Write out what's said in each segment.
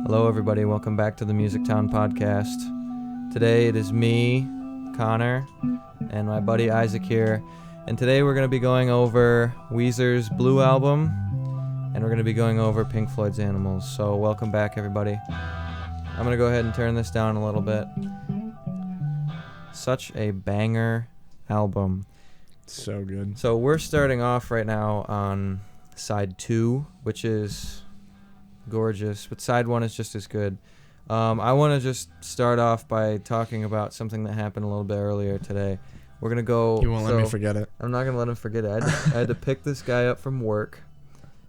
Hello, everybody. Welcome back to the MusicTown podcast. Today it is me, Connor, and my buddy Isaac here. And today we're going to be going over Weezer's Blue album, and we're going to be going over Pink Floyd's Animals. So welcome back, everybody. I'm going to go ahead and turn this down a little bit. Such a banger album. So good. So we're starting off right now on side 2, which is gorgeous, but side 1 is just as good. I want to just start off by talking about something that happened a little bit earlier today. We're going to go... You won't let me forget it. I'm not going to let him forget it. I had to pick this guy up from work,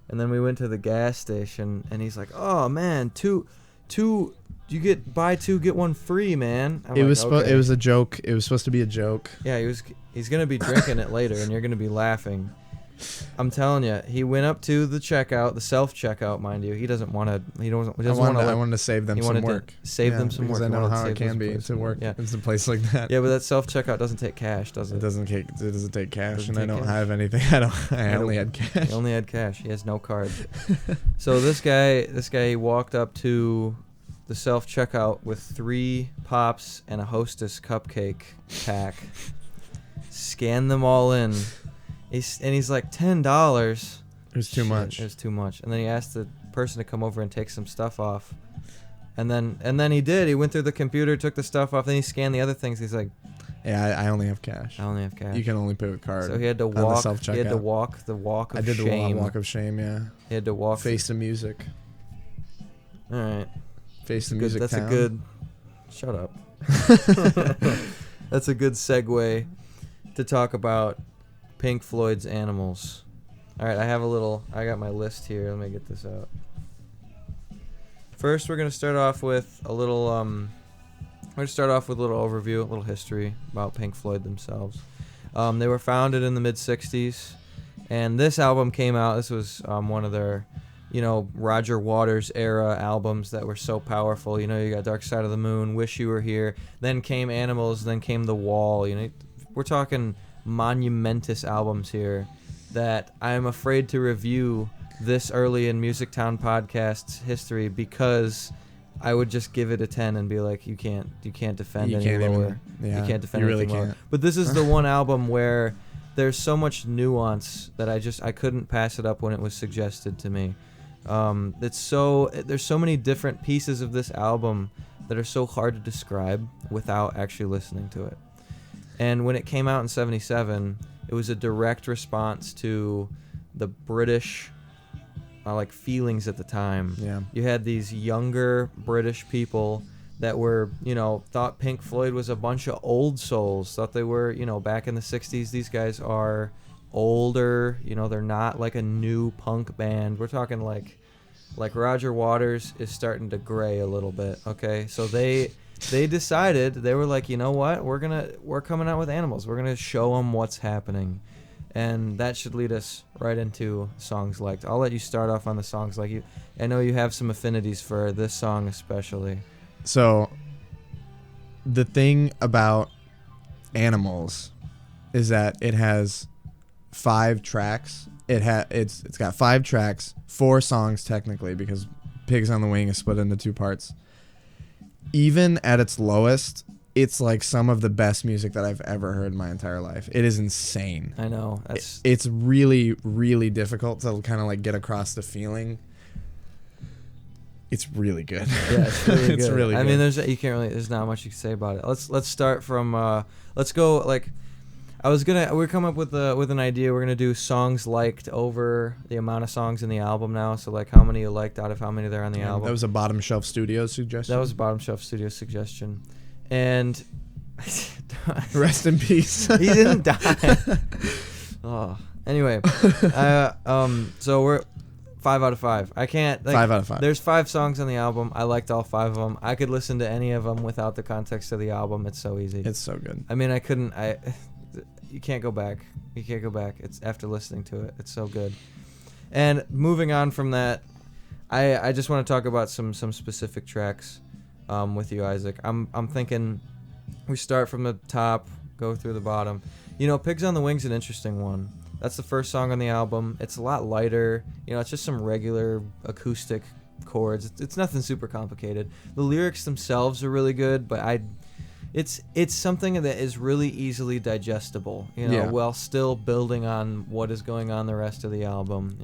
and then we went to the gas station, and he's like, oh, man, two, you buy 2, get 1 free, man. It was a joke. It was supposed to be a joke. Yeah, he's going to be drinking it later, and you're going to be laughing. I'm telling you, he went up to the checkout, the self-checkout, mind you. He doesn't want to. I wanted to save them some work. Save them some work. Because I know how it can be to work. Yeah. It's a place like that. Yeah, but that self-checkout doesn't take cash, does it? It doesn't take cash, and I don't have anything. I only had cash. He only had cash. He has no card. So this guy walked up to the self-checkout with 3 pops and a Hostess cupcake pack. Scanned them all in. He's like $10. It was too much. It was too much. And then he asked the person to come over and take some stuff off. And then he did. He went through the computer, took the stuff off, then he scanned the other things. He's like, yeah, I only have cash. You can only pay with card. So he had to walk. He had to walk the walk of shame. I did the walk of shame. Yeah. He had to walk. Face the music. All right. Face the music. That's town. a good. Shut up. That's a good segue to talk about Pink Floyd's Animals. All right, I got my list here. Let me get this out. First, we're going to start off with a little overview, a little history about Pink Floyd themselves. They were founded in the mid-'60s, and this album came out. This was one of their, Roger Waters era albums that were so powerful. You got Dark Side of the Moon, Wish You Were Here, then came Animals, then came The Wall. We're talking monumentous albums here that I'm afraid to review this early in MusicTown podcast's history because I would just give it a 10 and be like, you can't defend any lower. You can't defend anything lower. But this is the one album where there's so much nuance that I couldn't pass it up when it was suggested to me. There's so many different pieces of this album that are so hard to describe without actually listening to it. And when it came out in 1977, it was a direct response to the British feelings at the time. Yeah. You had these younger British people that were, thought Pink Floyd was a bunch of old souls, thought they were, back in the 60s, these guys are older, they're not like a new punk band. We're talking like Roger Waters is starting to gray a little bit, okay? So they decided, they were like, you know what, we're coming out with Animals, we're gonna show them what's happening, and that should lead us right into Songs Liked. I'll let you start off on the songs. I know you have some affinities for this song especially. So the thing about Animals is that it has 5 tracks. It's got 5 tracks, 4 songs technically, because Pigs on the Wing is split into 2 parts. Even at its lowest, it's like some of the best music that I've ever heard in my entire life. It is insane. I know. It's really, really difficult to kind of get across the feeling. It's really good. Yeah, it's really good. It's really good. I mean, there's not much you can say about it. Let's start from let's go we're coming up with an idea. We're gonna do songs liked over the amount of songs in the album now. So how many you liked out of how many there are on the album. That was a Bottom Shelf Studios suggestion. That was a Bottom Shelf Studios suggestion, and rest in peace. He didn't die. Oh, anyway, so we're 5 out of 5. I can't. 5 out of 5. There's 5 songs on the album. I liked all 5 of them. I could listen to any of them without the context of the album. It's so easy. It's so good. I mean, you can't go back. It's after listening to it. It's so good. And moving on from that, I just want to talk about some specific tracks with you, Isaac. I'm thinking we start from the top, go through the bottom. Pigs on the Wing's an interesting one. That's the first song on the album. It's a lot lighter. It's just some regular acoustic chords. It's nothing super complicated. The lyrics themselves are really good, but it's something that is really easily digestible, while still building on what is going on the rest of the album,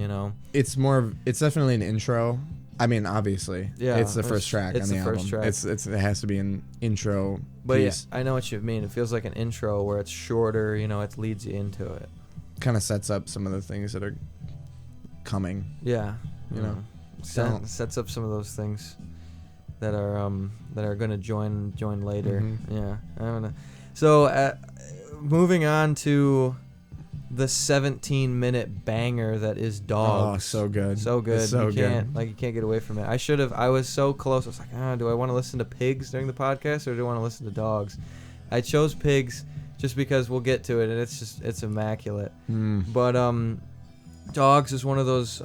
It's definitely an intro. I mean, obviously, it's the first track on the album. First track. It has to be an intro But piece. yeah, I know what you mean. It feels like an intro where it's shorter, it leads you into it. Kind of sets up some of the things that are coming. Yeah, Sets up some of those things that are going to join later. Mm-hmm. Yeah, I don't know. So moving on to the 17-minute banger that is Dogs. Oh, so good. So good. It's so you can't get away from it. I was so close. I was like, do I want to listen to Pigs during the podcast or do I want to listen to Dogs? I chose Pigs just because we'll get to it and it's immaculate. But Dogs is one of those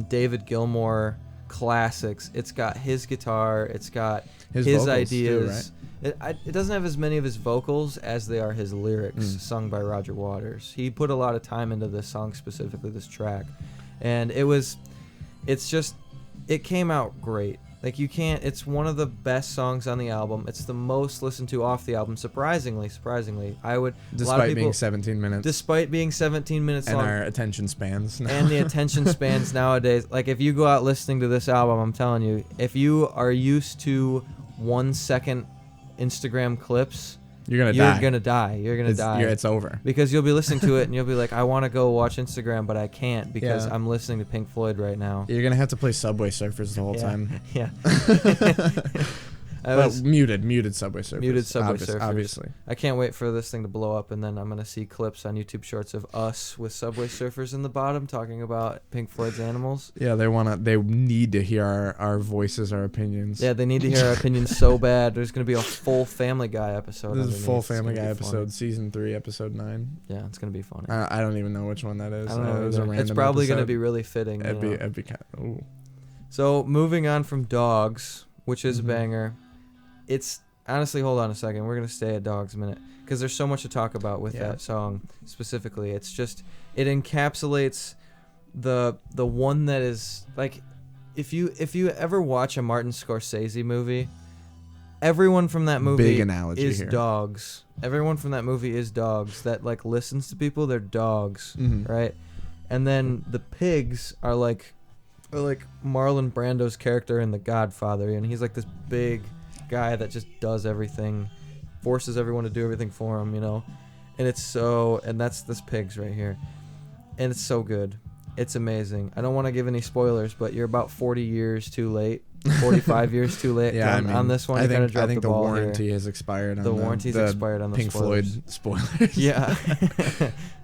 David Gilmour classics. It's got his guitar, it's got his ideas. Too, right? It doesn't have as many of his vocals as they are his lyrics, sung by Roger Waters. He put a lot of time into this song, specifically this track, and it came out great. Like it's one of the best songs on the album. It's the most listened to off the album. Surprisingly, Despite being 17 minutes. Despite being 17 minutes and long. our attention spans. And the attention spans nowadays. Like if you go out listening to this album, I'm telling you, if you are used to 1 second Instagram clips, you're gonna die. It's over. Because you'll be listening to it and you'll be like, I want to go watch Instagram, but I can't because I'm listening to Pink Floyd right now. You're gonna have to play Subway Surfers the whole time. Yeah. Muted Subway Surfers. Muted Subway Surfers. Obviously. I can't wait for this thing to blow up, and then I'm going to see clips on YouTube Shorts of us with Subway Surfers in the bottom talking about Pink Floyd's Animals. Yeah, they need to hear our voices, our opinions. Yeah, they need to hear our opinions so bad. There's going to be a full Family Guy episode. This is a full Family Guy episode, season 3, episode 9. Yeah, it's going to be funny. I don't even know which one that is. I don't know. It was a random it's probably going to episode. be really fitting. It'd be kind of, ooh. So, moving on from Dogs, which is a banger. It's honestly, hold on a second. We're going to stay at Dogs a minute because there's so much to talk about with that song specifically. It's just, it encapsulates the one that is like, if you ever watch a Martin Scorsese movie, everyone from that movie Big analogy is here. dogs. Everyone from that movie is dogs that like listens to people. They're dogs, right? And then the pigs are like Marlon Brando's character in The Godfather, and he's like this big guy that just does everything, forces everyone to do everything for him, and that's this Pigs right here, and it's so good. It's amazing. I don't want to give any spoilers, but you're about 40 years too late, 45 years too late on this one. I think the the ball warranty here. has expired on the warranty's expired on the Pink spoilers. Floyd spoilers. Yeah.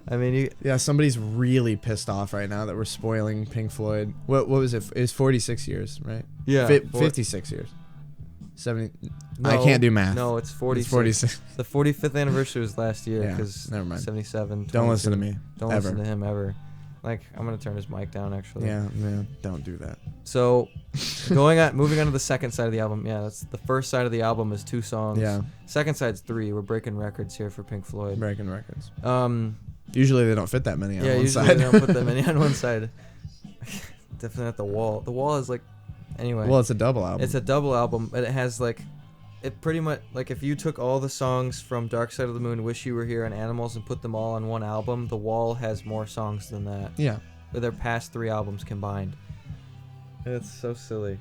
I mean, somebody's really pissed off right now that we're spoiling Pink Floyd. What was it? It's 46 years, right? Yeah. 56 years. 70. No, I can't do math. No, it's 46. It's 46. The 45th anniversary was last year because never mind. 77. Don't listen to me. Don't listen to him ever. Like, I'm gonna turn his mic down actually. Yeah, don't do that. So, moving on to the second side of the album. Yeah, that's the first side of the album is 2 songs. Yeah. Second side's 3. We're breaking records here for Pink Floyd. Breaking records. Usually they don't fit that many on one usually side. they don't put that many on one side. Definitely not the wall. The wall is like, anyway. Well, it's a double album. It's a double album, but it has like, it pretty much like if you took all the songs from Dark Side of the Moon, Wish You Were Here, and Animals and put them all on one album, The Wall has more songs than that. Yeah. With their past 3 albums combined. It's so silly.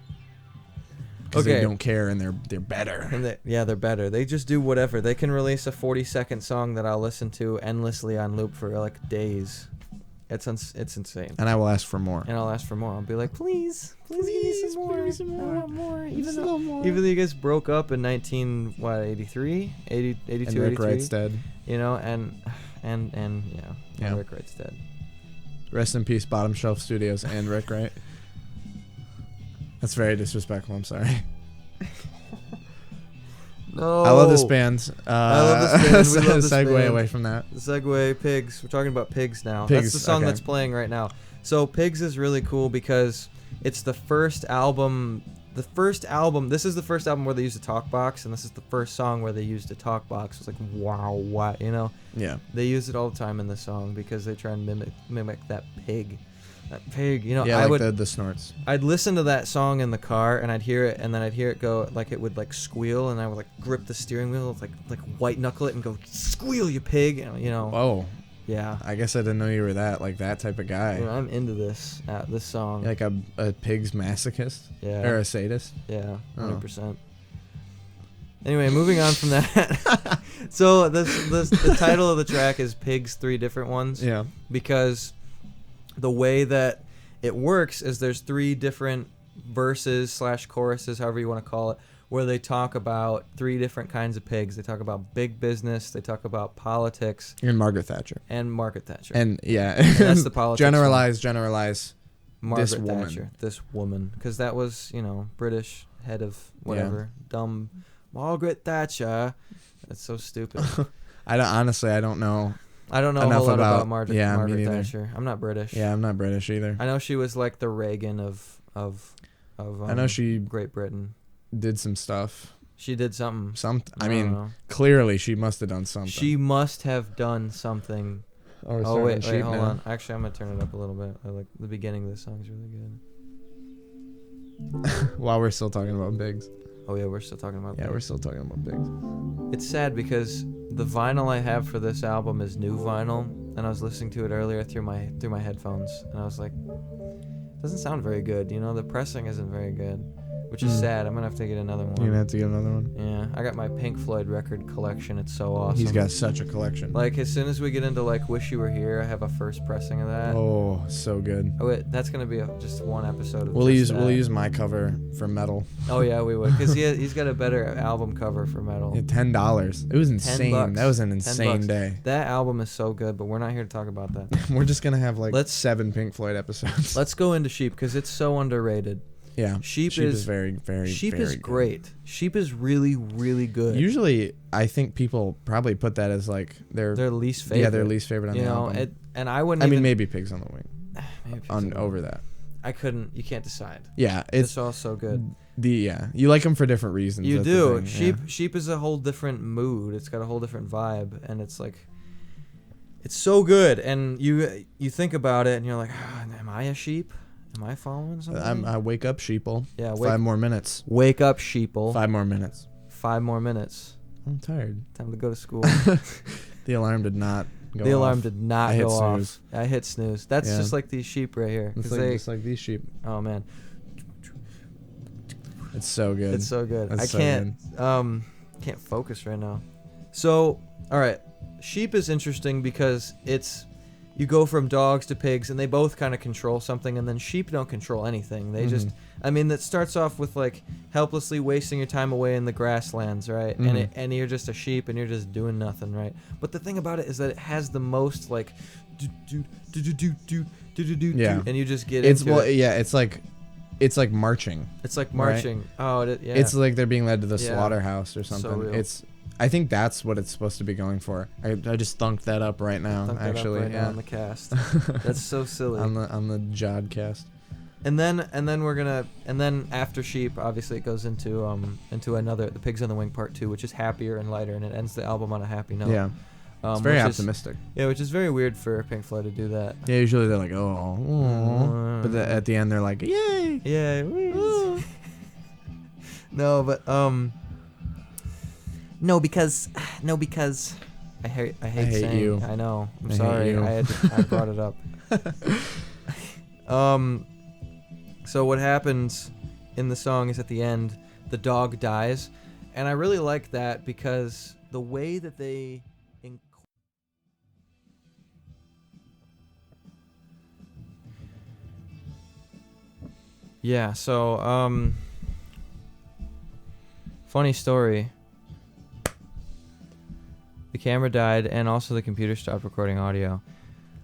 Because they don't care and they're better. And they're better. They just do whatever. They can release a 40-second song that I'll listen to endlessly on loop for like days. It's insane. And I will ask for more. And I'll ask for more. I'll be like, please give me some more. Give me some more. I want more. Even though you guys broke up in 83, 82, and Rick 83. Wright's dead. And Rick Wright's dead. Rest in peace, Bottom Shelf Studios and Rick Wright. That's very disrespectful. I'm sorry. No. I love this band. I love this band. We love this segue band. away from that. Segue, Pigs. We're talking about Pigs now. Pigs, that's the song okay. that's playing right now. So Pigs is really cool because it's the first album. This is the first album where they used a talk box, and this is the first song where they used a talk box. It's like, wow, what, Yeah. They use it all the time in the song because they try and mimic that pig. That pig, you know, Yeah, I like would the snorts. I'd listen to that song in the car, and I'd hear it, and then I'd hear it go, like, it would, like, squeal, and I would, like, grip the steering wheel, like white knuckle it and go, squeal, you pig, and, you know. Whoa. Yeah. I guess I didn't know you were that type of guy. You know, I'm into this song. Like a pig's masochist? Yeah. Or a sadist? Yeah, Oh. 100%. Anyway, moving on from that. So the title of the track is Pigs, Three Different Ones. Yeah. Because the way that it works is there's three different verses / choruses, however you want to call it, where they talk about three different kinds of pigs. They talk about big business, they talk about politics, And Margaret Thatcher. and Margaret Thatcher. And yeah. And that's the politics Generalize. Margaret this woman. Thatcher, this woman, because that was, you know, British head of whatever, dumb Margaret Thatcher. That's so stupid. I don't know. I don't know a enough whole lot about about- Margaret, yeah, me Margaret neither. Thatcher. I'm not British. Yeah, I'm not British either. I know she was like the Reagan of I know she Great Britain. did some stuff. She did something. I don't mean, know. clearly she must have done something. She must have done something. Oh, we're Oh starting wait, on sheep hold now. on. Actually, I'm gonna turn it up a little bit. I like the beginning of this song is really good. While we're still talking about pigs. Oh yeah, we're still talking about. Yeah, that. we're still talking about pigs. It's sad because the vinyl I have for this album is new vinyl, and I was listening to it earlier through my headphones, and I was like, doesn't sound very good. You know, the pressing isn't very good, which is sad. I'm gonna have to get another one. You're gonna have to get another one. Yeah, I got my Pink Floyd record collection. It's so awesome. He's got such a collection. Like as soon as we get into like Wish You Were Here, I have a first pressing of that. Oh, so good. Oh wait, that's gonna be just one episode of. We'll just use that. my cover for metal. Oh yeah, we would, cause he's got a better album cover for metal. Yeah, $10. It was insane. $10. That was an $10. insane day. That album is so good, but we're not here to talk about that. We're just gonna have like Let's- 7 Pink Floyd episodes. Let's go into Sheep because it's so underrated. Yeah, Sheep is is very, very. Sheep very is good. great. Sheep is really, really good. Usually, I think people probably put that as like their least favorite. yeah, their least favorite on You the know, album. and I wouldn't. I mean, even, maybe Pigs on the Wing. maybe Pigs On on the Wing. over that. I couldn't. You can't decide. Yeah, It's it's all so good. you like them for different reasons. You that's the do. thing, Sheep is a whole different mood. It's got a whole different vibe, and it's like, it's so good. And you think about it, and you're like, am I a sheep? Am I following yeah. something? I wake up, sheeple. Yeah, 5 more minutes. wake up, sheeple. 5 more minutes. 5 more minutes. I'm tired. Time to go to school. The alarm did not go The alarm off. did not I hit go off. snooze. I hit snooze. That's Yeah. just like these sheep right here. 'cause It's like, they, just like these sheep. oh man, It's so good. it's so good. That's I so can't focus right now. So, all right, sheep is interesting because you go from dogs to pigs, and they both kind of control something, and then sheep don't control anything. They just, I mean, that starts off with like helplessly wasting your time away in the grasslands, right? And you're just a sheep, and you're just doing nothing, right? But the thing about it is that it has the most like, Yeah. and you just get It's into it. yeah. It's like marching. It's like marching. Oh, yeah. It's like they're being led to the Yeah. slaughterhouse or So something. real. I think that's what it's supposed to be going for. I just thunked that up right now. Thunk that up Actually, right now yeah. on the cast. That's so silly. on the Jodcast. And then after sheep, obviously it goes into another the Pigs on the Wing Part 2, which is happier and lighter, and it ends the album on a happy note. Yeah, it's very which optimistic. Which is very weird for Pink Floyd to do that. Yeah, usually they're like, oh, but at the end they're like, yay. Yeah. No, but no, because I hate hate saying you. I know. I'm I hate sorry. you. I brought it up. So what happens in the song is at the end, the dog dies, and I really like that because the way that they yeah, so funny story. The camera died, and also the computer stopped recording audio.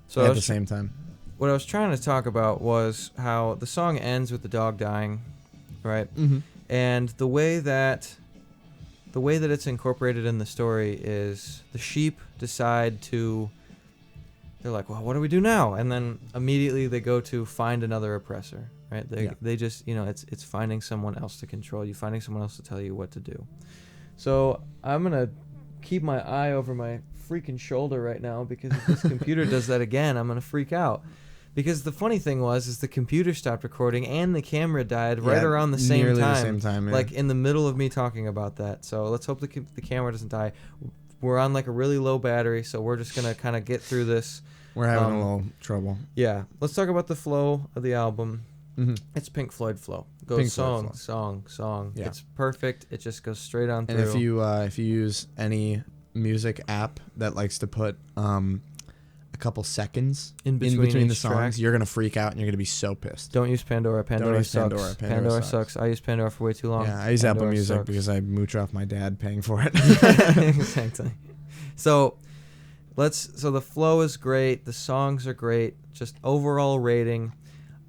So At the same time. what I was trying to talk about was how the song ends with the dog dying, right? Mm-hmm. And the way that it's incorporated in the story is the sheep decide to. They're like, well, what do we do now? And then immediately they go to find another oppressor, right? They just, it's finding someone else to control you, finding someone else to tell you what to do. So I'm gonna keep my eye over my freaking shoulder right now because if this computer does that again, I'm gonna freak out. Because the funny thing is the computer stopped recording and the camera died right Yeah, around the same nearly time. the same time, yeah. Like in the middle of me talking about that. So let's hope the camera doesn't die. We're on like a really low battery, so we're just going to kind of get through this. We're having a little trouble. Yeah. Let's talk about the flow of the album. Mm-hmm. It's Pink Floyd flow. Goes Pink song, Floyd song. Yeah. It's perfect. It just goes straight on through. And if you use any music app that likes to put a couple seconds in between the songs, track, you're gonna freak out and you're gonna be so pissed. Don't use Pandora. Pandora sucks. Pandora. Pandora sucks. I used Pandora for way too long. Yeah, I use Pandora Apple Music sucks. because I mooch off my dad paying for it. Exactly. So the flow is great. The songs are great. Just overall rating.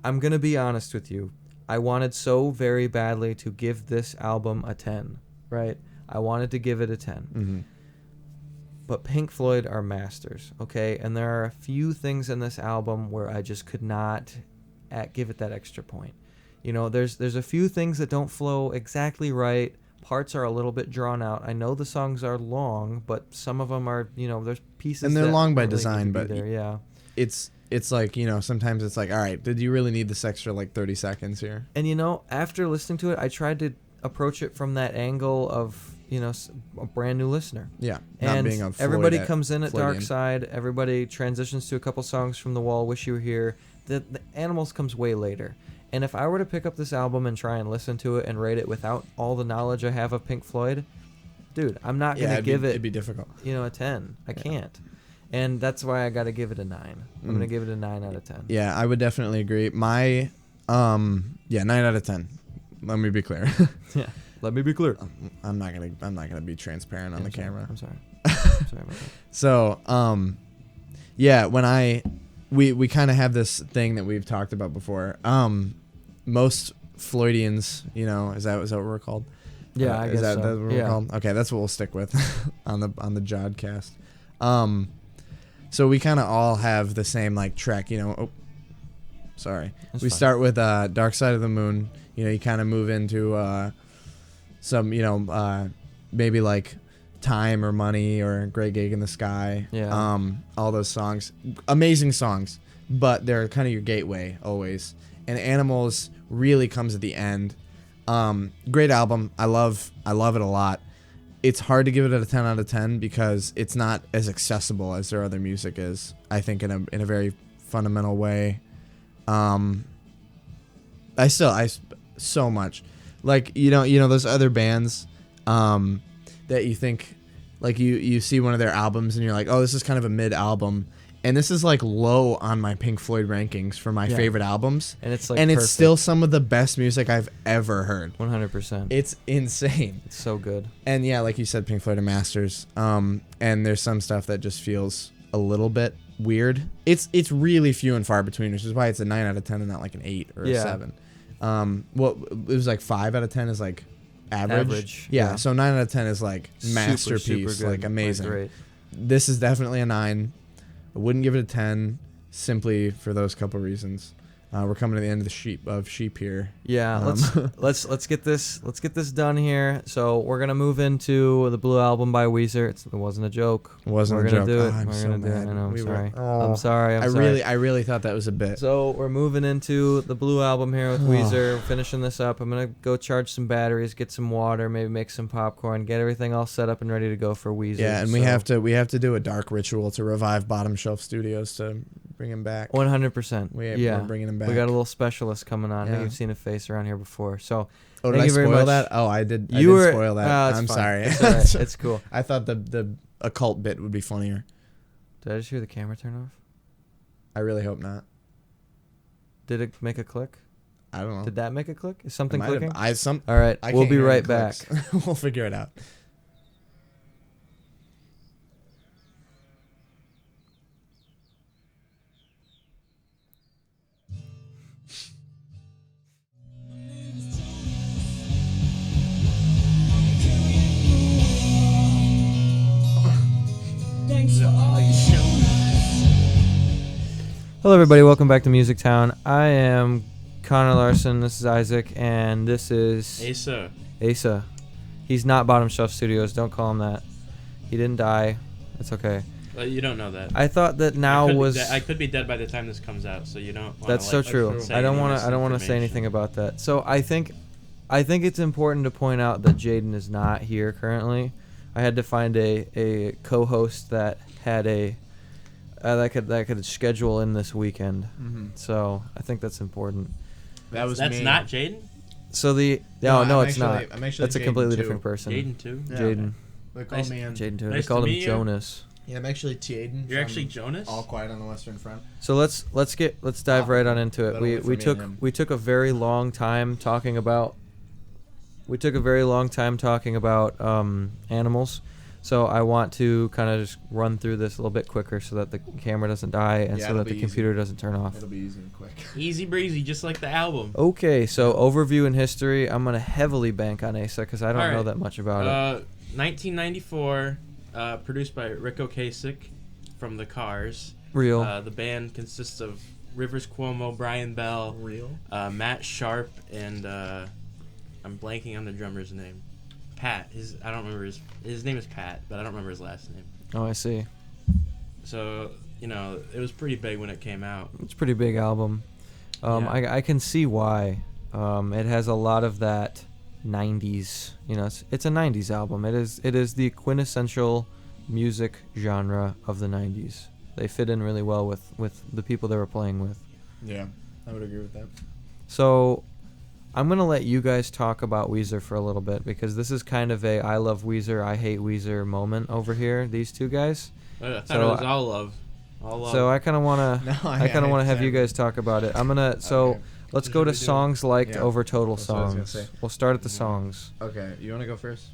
I'm gonna be honest with you. I wanted so very badly to give this album a 10. Right? I wanted to give it a 10. Mm-hmm. But Pink Floyd are masters, okay? And there are a few things in this album where I just could not give it that extra point. You know, there's a few things that don't flow exactly right. Parts are a little bit drawn out. I know the songs are long, but some of them are, there's pieces. And they're that long by really design, need to but be there. Yeah. It's like, sometimes it's like, all right, did you really need this extra like 30 seconds here? And after listening to it, I tried to approach it from that angle of a brand new listener. Yeah, and not being a Floyd everybody comes in at Floydian. Dark Side. Everybody transitions to a couple songs from The Wall, Wish You Were Here. The Animals comes way later. And if I were to pick up this album and try and listen to it and rate it without all the knowledge I have of Pink Floyd, dude, I'm not gonna give it. It'd be difficult. A 10. I can't. And that's why I got to give it a 9. I'm gonna give it a 9 out of 10. Yeah, I would definitely agree. My 9 out of 10. Let me be clear. Yeah. Let me be clear. I'm not gonna be transparent on the camera. I'm sorry. I'm sorry about that. So, when we kind of have this thing that we've talked about before. Most Floydians, is that what we're called? Yeah, I guess that's so. what we're called? Okay, that's what we'll stick with on the Jodcast. So we kind of all have the same like track, sorry. That's we fine. start with Dark Side of the Moon. You kind of move into some, maybe like Time or Money or Great Gig in the Sky. Yeah. All those songs, amazing songs, but they're kind of your gateway always. And Animals really comes at the end. Great album. I love it a lot. It's hard to give it a 10 out of 10 because it's not as accessible as their other music is. I think in a very fundamental way. I so much like those other bands that you think like you see one of their albums and you're like, oh, this is kind of a mid album, and this is like low on my Pink Floyd rankings for my favorite albums, and it's like it's still some of the best music I've ever heard. 100%. It's insane. It's so good. And yeah, like you said, Pink Floyd are masters. And there's some stuff that just feels a little bit weird. It's really few and far between, which is why it's a 9 out of 10 and not like an 8 or a 7. It was like 5 out of 10 is like average. Yeah, so 9 out of 10 is like masterpiece, super like amazing. Like great. This is definitely a 9. I wouldn't give it a 10 simply for those couple reasons. We're coming to the end of the sheep here. Yeah, let's get this done here. So we're gonna move into the Blue Album by Weezer. It wasn't a joke. It wasn't we're a gonna joke. do it. I'm we're so gonna mad. do it. I know. I'm We sorry. were- I'm sorry. I really thought that was a bit. So we're moving into the Blue Album here with Weezer. We're finishing this up. I'm gonna go charge some batteries, get some water, maybe make some popcorn, get everything all set up and ready to go for Weezer. Yeah, and we have to do a dark ritual to revive Bottom Shelf Studios to bring him back. 100%. We're bringing him back. We got a little specialist coming on. Yeah. You've seen a face around here before. So Oh, did thank I you very spoil much. that? Oh, I did. You I did were spoil that. it's I'm fine. sorry. It's all right. It's cool. I thought the occult bit would be funnier. Did I just hear the camera turn off? I really hope not. Did it make a click? I don't know. Did that make a click? Is something It might have- clicking? All right, I we'll can't be hear right any back. clicks. We'll figure it out. Hello, everybody. Welcome back to MusicTown. I am Connor Larsen. This is Isaac, and this is Asa. He's not Bottom Shelf Studios. Don't call him that. He didn't die. It's okay. But you don't know that. I thought that now I could be dead by the time this comes out, so you don't. That's so true. I don't want to say anything about that. So I think it's important to point out that Jaden is not here currently. I had to find a co-host that had that could schedule in this weekend. Mm-hmm. So I think that's important. That's me. not Jaden. So it's not. That's a completely different person. Jaden too. Yeah. Jaden. They call me Jaden too. Nice They called to him meet you. Jonas. Yeah, I'm actually Jaden. You're actually Jonas. All Quiet on the Western Front. So let's dive right on into it. That'll wait for We me took and him. we took a very long time talking about animals. So I want to kind of just run through this a little bit quicker so that the camera doesn't die and Yeah, so it'll that the be computer doesn't turn off. It'll be easy and quick. Easy breezy, just like the album. Okay, so overview and history. I'm gonna heavily bank on Asa because I don't All know right. that much about it. 1994, produced by Rick Ocasek from The Cars. Real. The band consists of Rivers Cuomo, Brian Bell, Real? Matt Sharp, and I'm blanking on the drummer's name. Pat. I don't remember his name is Pat, but I don't remember his last name. Oh, I see. So it was pretty big when it came out. It's a pretty big album. Yeah. I can see why. It has a lot of that 90s. It's a 90s album. It is the quintessential music genre of the 90s. They fit in really well with the people they were playing with. Yeah, I would agree with that. So I'm going to let you guys talk about Weezer for a little bit because this is kind of a I love Weezer, I hate Weezer moment over here, these two guys. I thought it was all love. All love. So I kind of want to have you guys talk about it. I'm going to Okay. let's go to Should we do songs liked Yeah, over total that's what I was gonna songs. say. We'll start at the songs. Okay, you want to go first?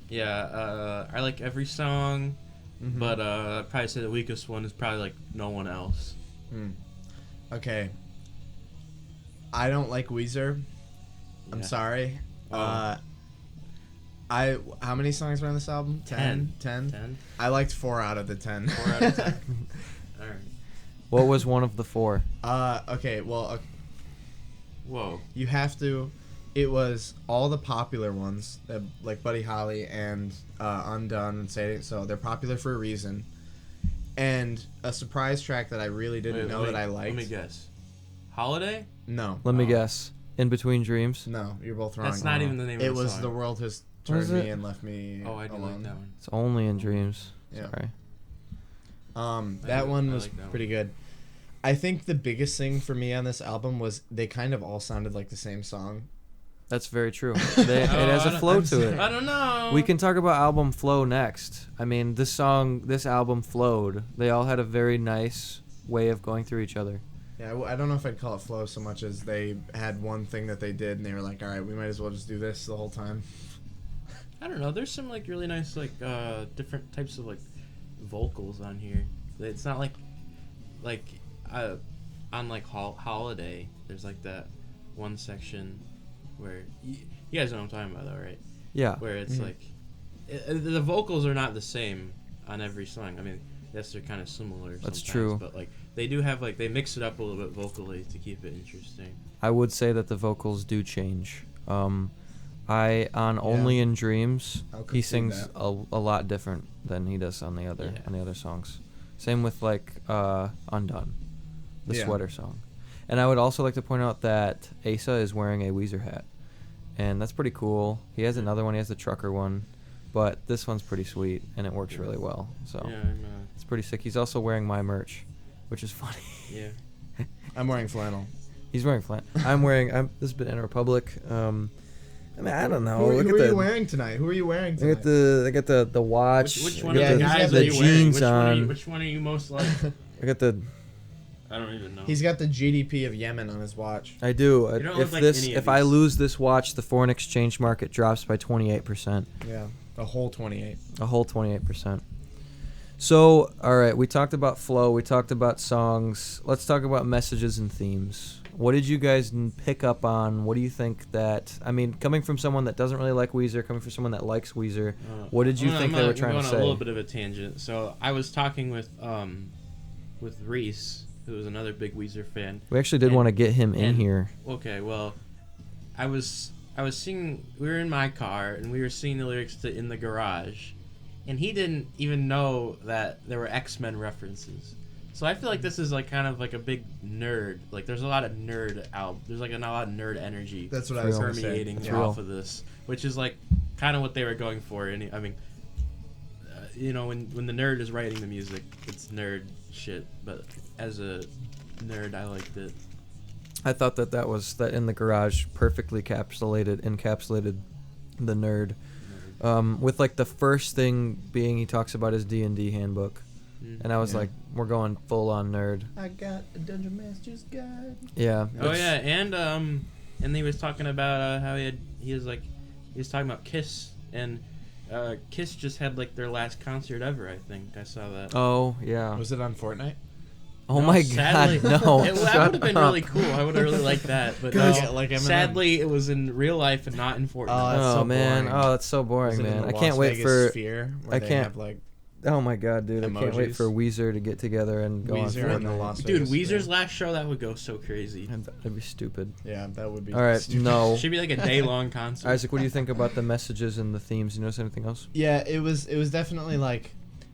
Yeah, I like every song, Mhm. but I'd probably say the weakest one is probably like No One Else. Okay. I don't like Weezer. I'm Yeah. sorry. Oh. How many songs were on this album? 10? 10. I liked 4 out of the 10. 4 out of 10. All right. What was one of the four? Okay, well, Whoa. you have to. It was all the popular ones, like Buddy Holly and Undone and Say It. So they're popular for a reason. And a surprise track that I really didn't know that I liked. Let me guess. Holiday? No. Let me Oh. guess. In Between Dreams. No, you're both wrong. That's not even the name It of the was song. The World Has Was Turned Me it? and Left Me Oh, I do Alone. like that one. It's only in Dreams. Yeah. Sorry. That one I was like that one. pretty good. I think the biggest thing for me on this album was they kind of all sounded like the same song. That's very true. It has a flow to it. I don't know. We can talk about album flow next. I mean, this album flowed. They all had a very nice way of going through each other. Yeah, I don't know if I'd call it flow so much as they had one thing that they did and they were like, all right, we might as well just do this the whole time. I don't know. There's some like really nice different types of like vocals on here. It's not like on like Holiday. There's like that one section where you guys know what I'm talking about, though, right? Yeah. Where it's Mhm. like the vocals are not the same on every song. I mean, yes, they're kind of similar. That's sometimes, true. But like they do have they mix it up a little bit vocally to keep it interesting. I would say that the vocals do change. Only in Dreams, I'll he concede sings that. a lot different than he does on the other songs. Same with Undone, the Yeah. sweater song. And I would also like to point out that Asa is wearing a Weezer hat, and that's pretty cool. He has another one. He has the trucker one, but this one's pretty sweet and it works really well. So Yeah, it's pretty sick. He's also wearing my merch, which is funny. yeah. I'm wearing flannel. He's wearing flannel. This has been in Republic. I mean, I don't know. Who Look are at you wearing tonight? Who are you wearing I tonight? got the watch. Which I one got of the he's guys got are the you wearing? jeans on. Which one are you most like? I got the. I don't even know. He's got the GDP of Yemen on his watch. I do. You don't If look like this, any of if I these. lose this watch, the foreign exchange market drops by 28%. Yeah, a whole 28. A whole 28%. So, all right, we talked about flow. We talked about songs. Let's talk about messages and themes. What did you guys pick up on? What do you think that? I mean, coming from someone that doesn't really like Weezer, coming from someone that likes Weezer, what did you think they were trying to I'm say? on a little bit of a tangent. So I was talking with Reese, who was another big Weezer fan. We actually did And- want to get him in and- here. Okay, well, I was singing. We were in my car and we were singing the lyrics to "In the Garage," and he didn't even know that there were X-Men references. So I feel like this is like kind of like a big nerd. Like there's a lot of nerd there's like a lot of nerd energy. That's what I was permeating saying. off of this, which is like kind of what they were going for. And I mean, you know, when the nerd is writing the music, it's nerd shit. But as a nerd, I liked it. I thought that in the garage perfectly encapsulated the nerd. With like the first thing being he talks about his D&D handbook. And I was like, we're going full on nerd. I got a Dungeon Master's Guide. Yeah. Oh yeah, and he was talking about how he was talking about Kiss, and Kiss just had like their last concert ever. I think I saw that. Oh yeah. Was it on Fortnite? Oh No, my sadly, God, no! that would have been really cool. I would have really liked that, but no, Yeah, like Eminem. sadly, it was in real life and not in Fortnite. That's Oh so man! boring. Oh, that's so boring, Was it in man! the I Las can't wait Vegas for. Sphere, where I they can't- have, like, Oh my God, dude! I can't wait emojis. for Weezer to get together and go Weezer on and the Fortnite. Las Dude, Vegas Weezer's Sphere. last show, that would go so crazy. That'd be stupid. Yeah, that would be. All right, stupid. no. Should be like a day-long concert. Isaac, what do you think about the messages and the themes? You notice anything else? Yeah, it was definitely like,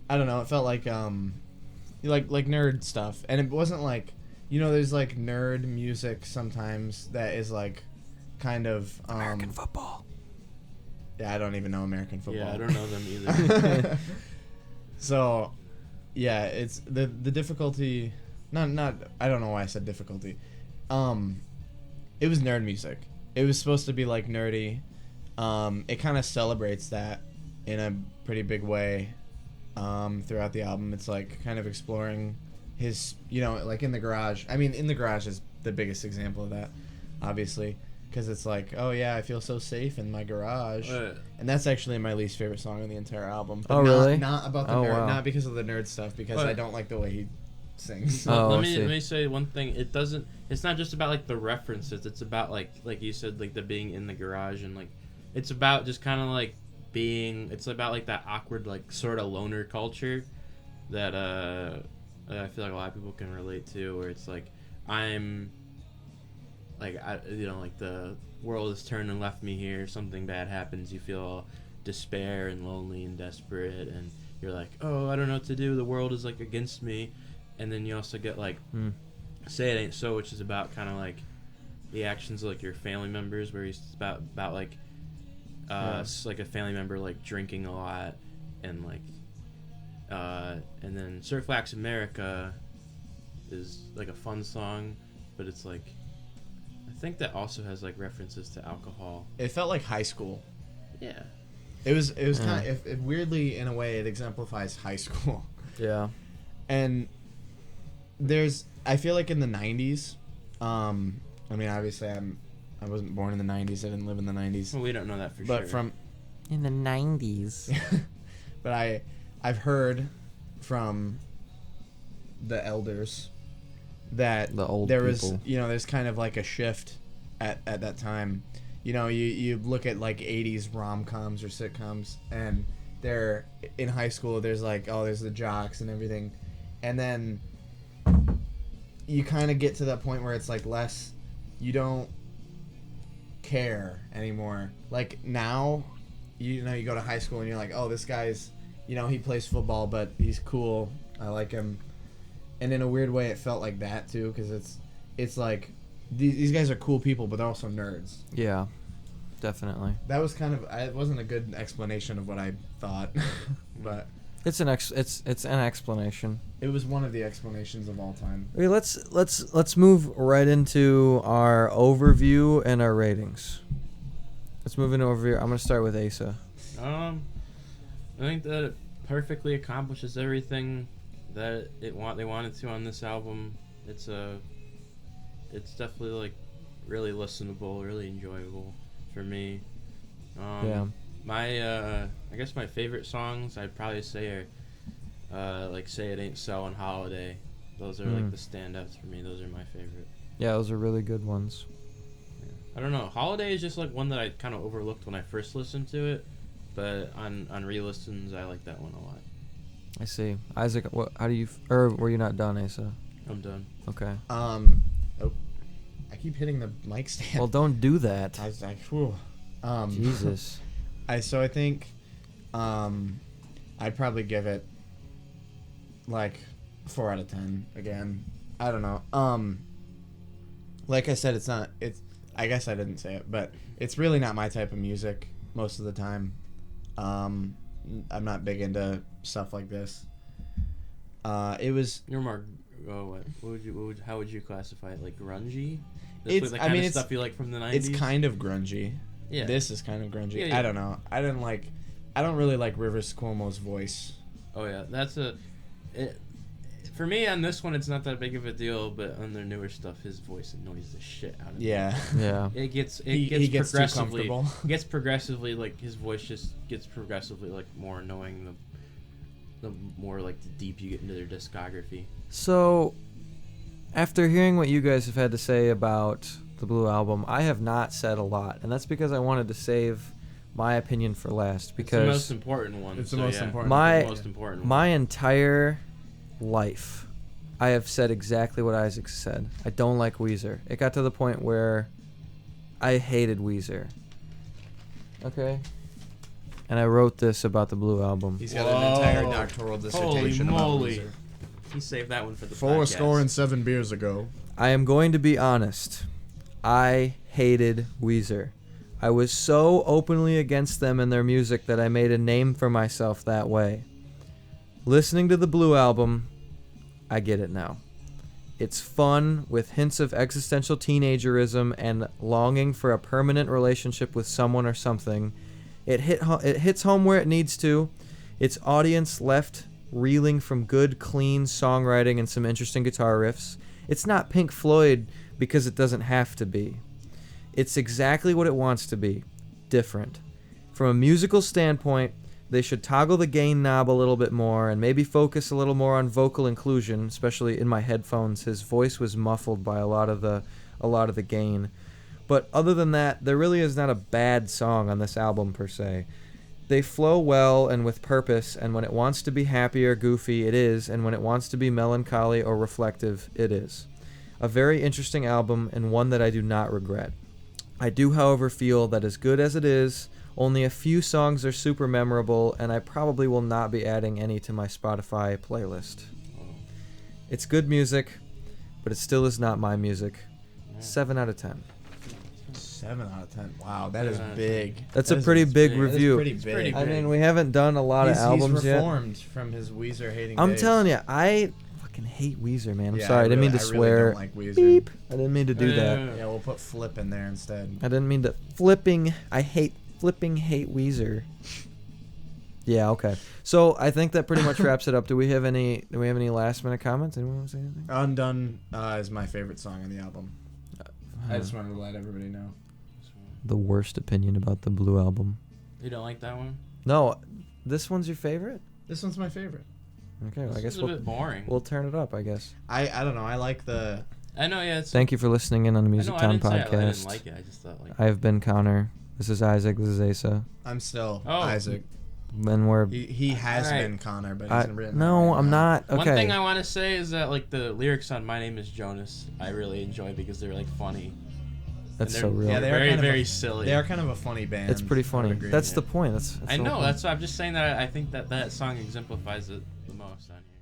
I don't know. It felt like like nerd stuff, and it wasn't like, you know, there's like nerd music sometimes that is like, kind of American football. Yeah, I don't even know American football. Yeah, I don't know them either. So, yeah, it's the difficulty. Not. I don't know why I said difficulty. It was nerd music. It was supposed to be like nerdy. It kind of celebrates that in a pretty big way. Throughout the album, it's like kind of exploring his, you know, like In the Garage. I mean, In the Garage is the biggest example of that, obviously, because it's like, oh yeah, I feel so safe in my garage, and that's actually my least favorite song on the entire album. But Oh, really? Not about the Oh, nerd, wow. not because of the nerd stuff, because But- I don't like the way he sings. Oh, let I me see. let me say one thing. It's not just about like the references. It's about like you said, like the being in the garage, and like it's about just kind of like being. It's about like that awkward, like sort of loner culture that I feel like a lot of people can relate to, where it's like I'm like like the world has turned and left me here. Something bad happens. You feel despair and lonely and desperate, and you're like, oh, I don't know what to do. The world is like against me. And then you also get like Say It Ain't So, which is about kind of like the actions of like your family members, where he's about like like a family member like drinking a lot, and like and then Surf Wax America is like a fun song, but it's like I think that also has like references to alcohol. It felt like high school. Yeah. It was kind of it weirdly, in a way, it exemplifies high school. Yeah. And I feel like in the 90s, I mean, obviously I wasn't born in the 90s. I didn't live in the 90s. Well, we don't know that for But sure. In the 90s. but I've heard from the elders that The old there people. was, you know, there's kind of like a shift at that time. You know, you look at like 80s rom-coms or sitcoms, and they're in high school, there's like, oh, there's the jocks and everything. And then you kind of get to that point where it's like less, you don't care anymore. Like now, you know, you go to high school and you're like, oh, this guy's, you know, he plays football, but he's cool. I like him. And in a weird way, it felt like that too, because it's like these guys are cool people, but they're also nerds. Yeah. Definitely. That was kind of, it wasn't a good explanation of what I thought, but It's an explanation. it was one of the explanations of all time. Okay, let's move right into our overview and our ratings. Let's move into overview. I'm gonna start with Asa. I think that it perfectly accomplishes everything that they wanted to on this album. It's definitely like really listenable, really enjoyable for me. Yeah. My I guess my favorite songs I'd probably say are like Say It Ain't So and Holiday. Those are like the standouts for me. Those are my favorite. Yeah, those are really good ones. I don't know. Holiday is just like one that I kind of overlooked when I first listened to it, but on re-listens I like that one a lot. I see. Isaac, how do you? Or were you not done, Asa? I'm done. Okay. Oh, I keep hitting the mic stand. Well, don't do that. I was like, whew. Jesus. I think I'd probably give it like 4 out of 10 again. I don't know. Like I said, it's I guess I didn't say it, but it's really not my type of music most of the time. I'm not big into stuff like this. It was You're more. Oh, what? How would you classify it? Like grungy? It's- the I kind mean, of it's- stuff you like from the 90s. it's kind of grungy. Yeah. This is kind of grungy. Yeah, yeah. I don't know. I don't really like Rivers Cuomo's voice. Oh yeah, for me on this one, it's not that big of a deal, but on their newer stuff, his voice annoys the shit out of me. Yeah. Yeah. It gets He gets too progressively comfortable. gets progressively like his voice just gets progressively like more annoying the more like the deep you get into their discography. So, after hearing what you guys have had to say about the Blue Album, I have not said a lot, and that's because I wanted to save my opinion for last. It's the Because most important one. It's the so most yeah. important. My- It's the most important one. my entire life, I have said exactly what Isaac said. I don't like Weezer. It got to the point where I hated Weezer. Okay? And I wrote this about the Blue Album. He's got an entire Whoa. doctoral Holy dissertation moly. about Weezer. He saved that one for the 4 beers ago. I am going to be honest. I hated Weezer. I was so openly against them and their music that I made a name for myself that way. Listening to the Blue Album, I get it now. It's fun with hints of existential teenagerism and longing for a permanent relationship with someone or something. It hits home where it needs to. Its audience left reeling from good, clean songwriting and some interesting guitar riffs. It's not Pink Floyd because it doesn't have to be. It's exactly what it wants to be. Different. From a musical standpoint, they should toggle the gain knob a little bit more and maybe focus a little more on vocal inclusion, especially in my headphones. His voice was muffled by a lot of the gain. But other than that, there really is not a bad song on this album per se. They flow well and with purpose, and when it wants to be happy or goofy, it is, and when it wants to be melancholy or reflective, it is. A very interesting album and one that I do not regret. I do, however, feel that as good as it is, only a few songs are super memorable, and I probably will not be adding any to my Spotify playlist. It's good music, but it still is not my music. 7 out of 10. 7 out of 10. Wow, that is 7 out of big. That's That a is- pretty big big. That is review. pretty It's big. pretty I big. mean, we haven't done a lot of albums he's yet. reformed from his Weezer hating I'm days. telling you, I fucking hate Weezer, man. I'm Yeah, sorry. I didn't mean to really swear. don't like Weezer. Beep. I didn't mean to do that. Yeah, we'll put Flip in there instead. I didn't mean to I hate Weezer. Yeah, okay. So I think that pretty much wraps it up. Do we have any last minute comments? Anyone want to say anything? Undone is my favorite song on the album. I just wanted to let everybody know. The worst opinion about the Blue Album. You don't like that one? No, this one's your favorite? This one's my favorite. Okay, well, I This guess is a bit boring. we'll turn it up, I guess. I don't know. I like the. I know, yeah. It's, Thank you for listening in on the I know, I MusicTown didn't say I podcast. didn't like it. I just thought like. I have been Connor. This is Isaac. This is Asa. I'm still Oh. Isaac. And we're He has Alright. been Connor, but I, he's written. no, I'm not. Okay. One thing I want to say is that like the lyrics on "My Name Is Jonas" I really enjoy because they're like funny. That's And so they're- real. Yeah, they are very kind of very a- silly. They are kind of a funny band. It's pretty I would funny. agree. That's Yeah. the point. That's I the know. whole That's why I'm just saying that I think that song exemplifies it the most on here.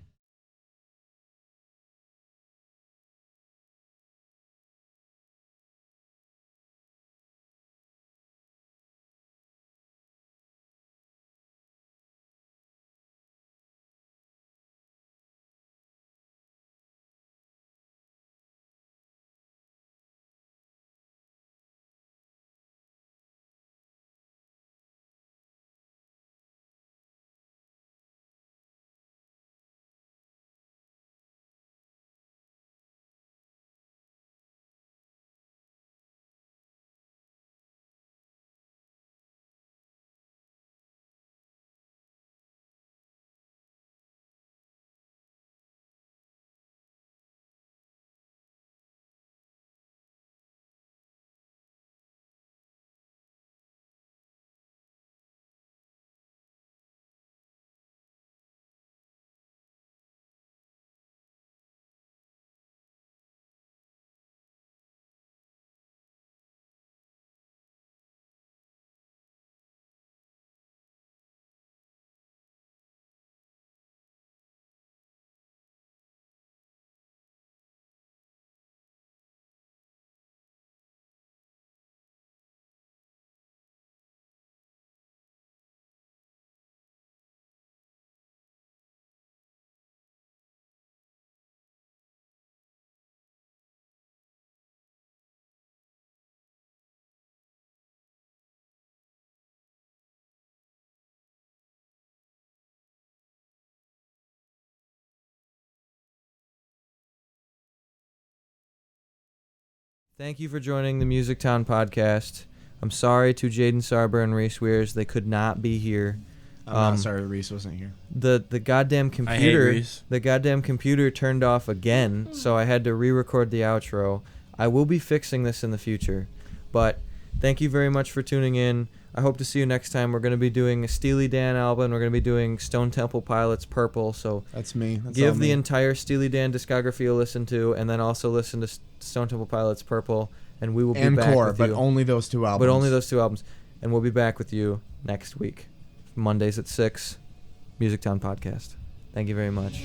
Thank you for joining the MusicTown podcast. I'm sorry to Jaden Sarber and Reese Weirs. They could not be here. I'm not sorry Reese wasn't here. The goddamn I hate computer Reese. the goddamn computer turned off again, so I had to re-record the outro. I will be fixing this in the future. But thank you very much for tuning in. I hope to see you next time. We're going to be doing a Steely Dan album. We're going to be doing Stone Temple Pilots Purple. So That's me. That's give all the me. entire Steely Dan discography a listen to, and then also listen to Stone Temple Pilots Purple, and we will be back Encore, with but you. only those two albums. But only those two albums. And we'll be back with you next week. Mondays at 6, MusicTown Podcast. Thank you very much.